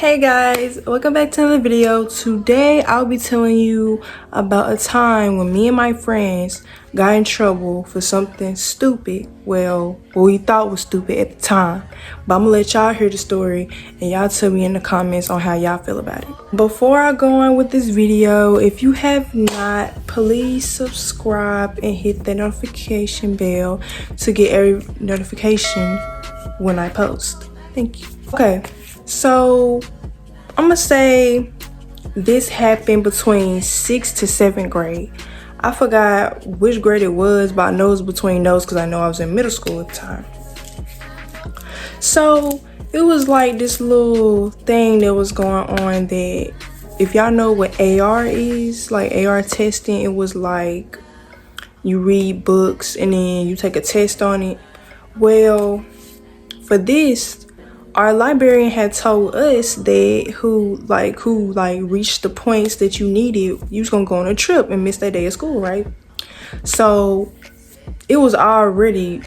Hey guys, welcome back to another video. Today I'll be telling you about a time when me and my friends got in trouble for something stupid. Well, what we thought was stupid at the time. But I'm gonna let y'all hear the story and y'all tell me in the comments on how y'all feel about it. Before I go on with this video, if you have not, please subscribe and hit the notification bell to get every notification when I post. Thank you. Okay. So I'm gonna say this happened between 6th to 7th grade. I forgot which grade it was, but I know it was between those because I know I was in middle school at the time. So it was like this little thing that was going on that, if y'all know what AR is, like AR testing, it was like you read books and then you take a test on it. Well, for this, our librarian had told us that who reached the points that you needed, you was gonna go on a trip and miss that day of school, right? So it was already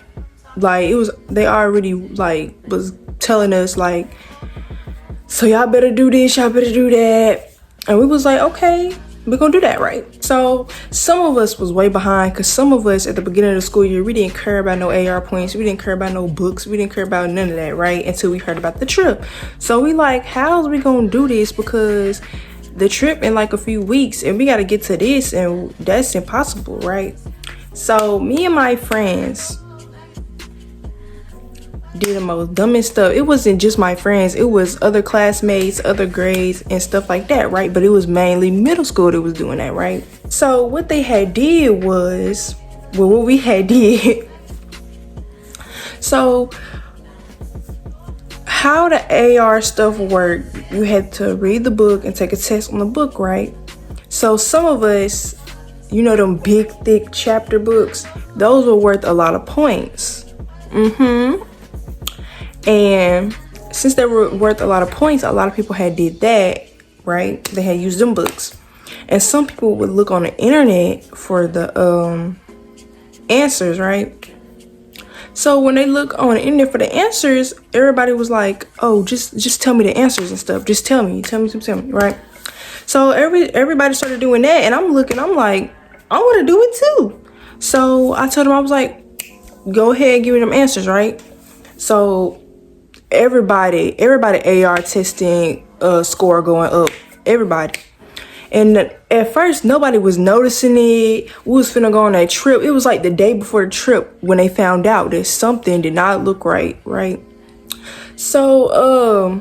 was telling us like, so y'all better do this, y'all better do that. And we was like, okay, we're gonna do that, right? So some of us was way behind because some of us at the beginning of the school year, we didn't care about no AR points, we didn't care about no books, we didn't care about none of that, right? Until we heard about the trip. So we like, how's we gonna do this? Because the trip in like a few weeks and we gotta get to this and that's impossible, right? So me and my friends did the most dumbest stuff. It wasn't just my friends, it was other classmates, other grades and stuff like that, right? But it was mainly middle school that was doing that, right? So what they had did was, well, what we had did, so how the AR stuff worked, you had to read the book and take a test on the book, right? So some of us, you know, them big thick chapter books, those were worth a lot of points. And since they were worth a lot of points, a lot of people had did that, right? They had used them books. And some people would look on the internet for the answers, right? So when they look on the internet for the answers, everybody was like, oh, just tell me the answers and stuff. Just tell me, right? So everybody started doing that, and I'm looking, I'm like, I want to do it too. So I told them, I was like, go ahead and give me them answers, right? So everybody AR testing score going up, everybody. And at first nobody was noticing it. We was finna go on that trip. It was like the day before the trip when they found out that something did not look right. So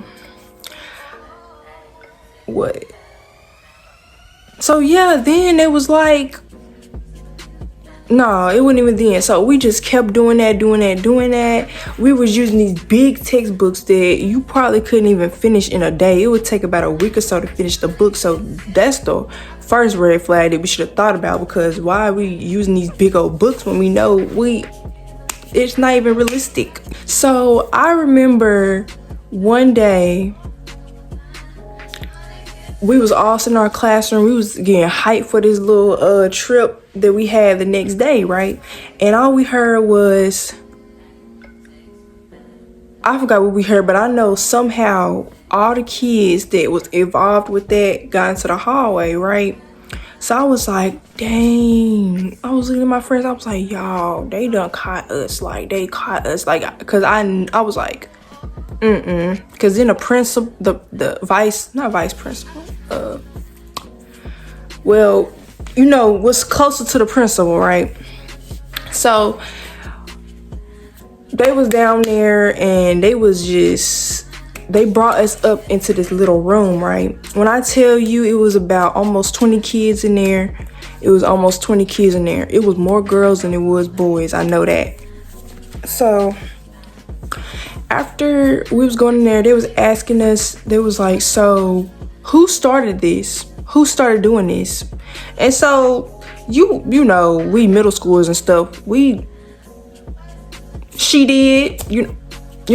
then it was like, no, it wasn't even then. So we just kept doing that. We was using these big textbooks that you probably couldn't even finish in a day. It would take about a week or so to finish the book. So that's the first red flag that we should have thought about, because why are we using these big old books when we know it's not even realistic? So I remember one day we was all sitting in our classroom. We was getting hyped for this little trip that we had the next day, right? And all we heard was, I forgot what we heard, but I know somehow all the kids that was involved with that got into the hallway, right? So I was like, dang. I was looking at my friends. I was like, y'all, they done caught us. Like, they caught us. Like, because I was like, because then the principal, the not vice principal, well, you know, was closer to the principal, right? So they was down there and they brought us up into this little room, right? When I tell you it was about almost 20 kids in there, it was more girls than it was boys, I know that. So after we was going in there, they was asking us, they was like, so who started this? Who started doing this? And so you know, we middle schoolers and stuff, she did, you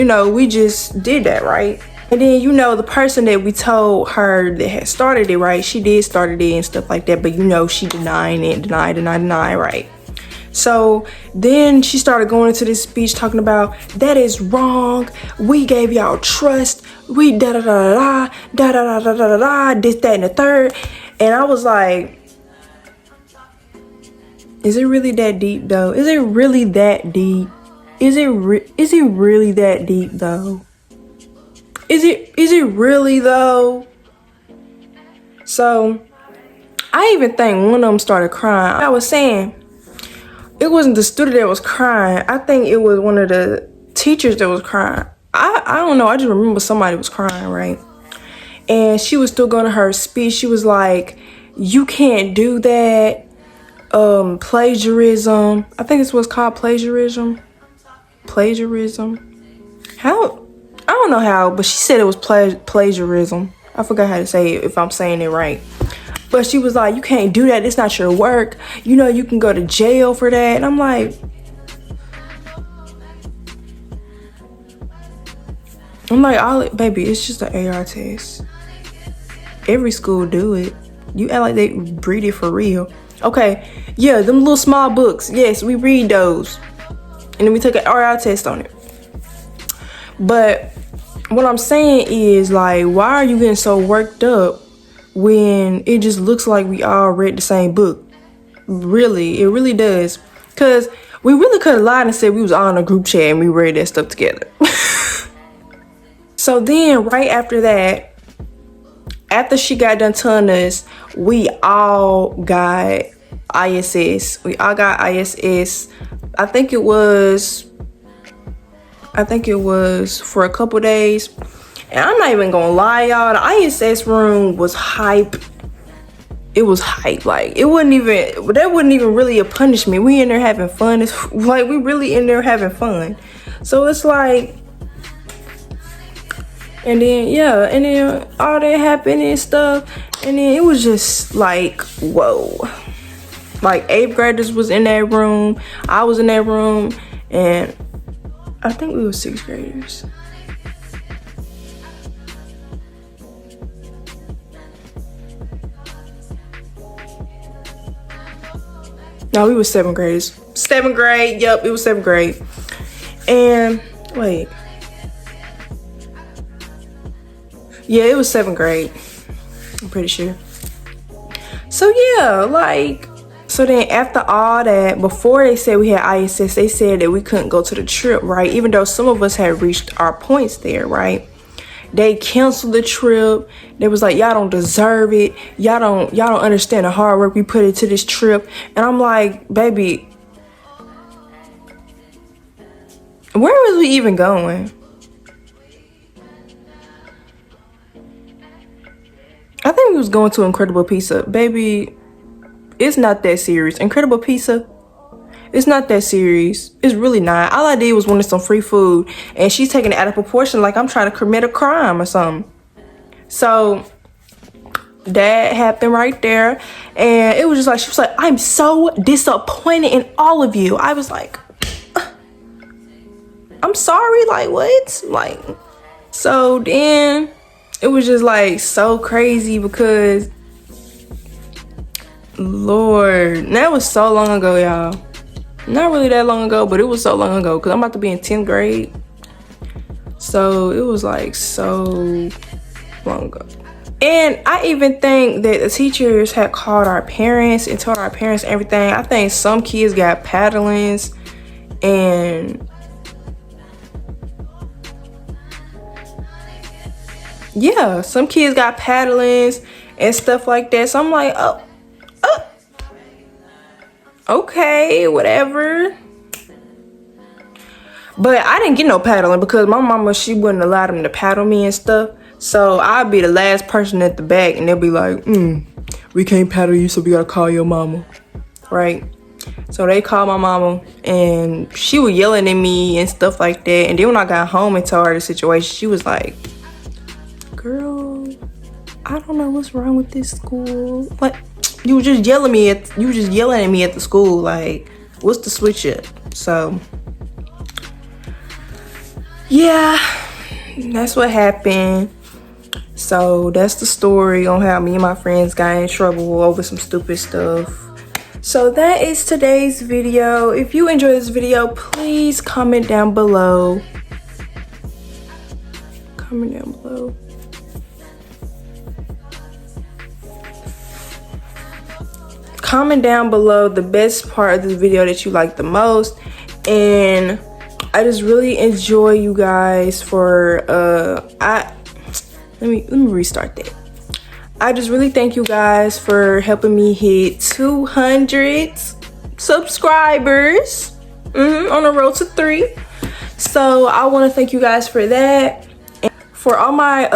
know, we just did that, right? And then, you know, the person that we told her that had started it, right, she did started it and stuff like that, but you know, she denied, right? So then she started going into this speech talking about that is wrong. We gave y'all trust. We da da da da da da da da da da this, that, and the third. And I was like, is it really that deep though? Is it really that deep? Is it really that deep though? Is it really though? So I even think one of them started crying. I was saying, it wasn't the student that was crying. I think it was one of the teachers that was crying. I don't know. I just remember somebody was crying, right? And she was still going to her speech. She was like, you can't do that. Plagiarism. I think it's what's called plagiarism. How? I don't know how, but she said it was plagiarism. I forgot how to say it, if I'm saying it right. But she was like, you can't do that. It's not your work. You know, you can go to jail for that. And I'm like, baby, it's just an AR test. Every school do it. You act like they read it for real. Okay, yeah, them little small books. Yes, we read those. And then we take an AR test on it. But what I'm saying is, like, why are you getting so worked up when it just looks like we all read the same book? Really, it really does. Because we really could have lied and said we was all in a group chat and we read that stuff together. So then right after that, after she got done telling us we all got ISS. We all got ISS. I think it was for a couple days. And I'm not even gonna lie, y'all. The ISS room was hype. It was hype. Like, that wasn't even really a punishment. We in there having fun. It's like, we really in there having fun. So it's like, and then all that happened and stuff. And then it was just like, whoa. Like, 8th graders was in that room. I was in that room. And I think we were 6th graders. No, we were 7th graders. 7th grade. Yep, it was 7th grade. And wait. Yeah, it was 7th grade. I'm pretty sure. So yeah, like, so then after all that, before they said we had ISS, they said that we couldn't go to the trip, right? Even though some of us had reached our points there, right? They canceled the trip. They was like, y'all don't deserve it. Y'all don't understand the hard work we put into this trip. And I'm like, baby, where was we even going? I think we was going to Incredible Pizza. Baby, it's not that serious. Incredible Pizza, it's not that serious. It's really not. All I did was wanted some free food, and she's taking it out of proportion like I'm trying to commit a crime or something. So that happened right there. And it was just like, she was like, I'm so disappointed in all of you. I was like, I'm sorry, like, what? Like, so then it was just like so crazy because, Lord, that was so long ago, y'all. Not really that long ago, but it was so long ago because I'm about to be in 10th grade. So it was like so long ago. And I even think that the teachers had called our parents and told our parents everything. I think some kids got paddlings and yeah, some kids got paddlings and stuff like that. So I'm like, oh, okay, whatever. But I didn't get no paddling because my mama, she wouldn't allow them to paddle me and stuff. So I'd be the last person at the back and they'll be like, we can't paddle you, so we gotta call your mama, right? So they called my mama and she was yelling at me and stuff like that. And then when I got home and told her the situation, she was like, girl, I don't know what's wrong with this school. Like, you were just yelling at me at the school. Like, what's the switch up? So yeah, that's what happened. So that's the story on how me and my friends got in trouble over some stupid stuff. So that is today's video. If you enjoyed this video, please comment down below. Comment down below. Comment down below the best part of this video that you like the most. And I just really enjoy you guys for let me restart that. I just really thank you guys for helping me hit 200 subscribers on the road to 3. So I want to thank you guys for that. And for all my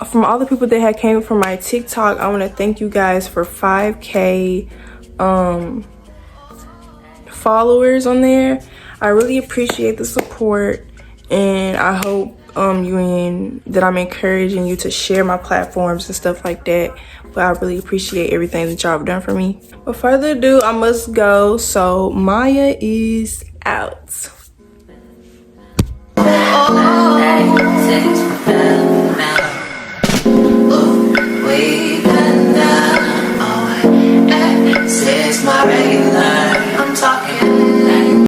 from all the people that had came from my TikTok, I want to thank you guys for 5K followers on there. I really appreciate the support, and I hope that I'm encouraging you to share my platforms and stuff like that. But I really appreciate everything that y'all have done for me. Without further ado, I must go. So Maya is out. My regular, I'm talking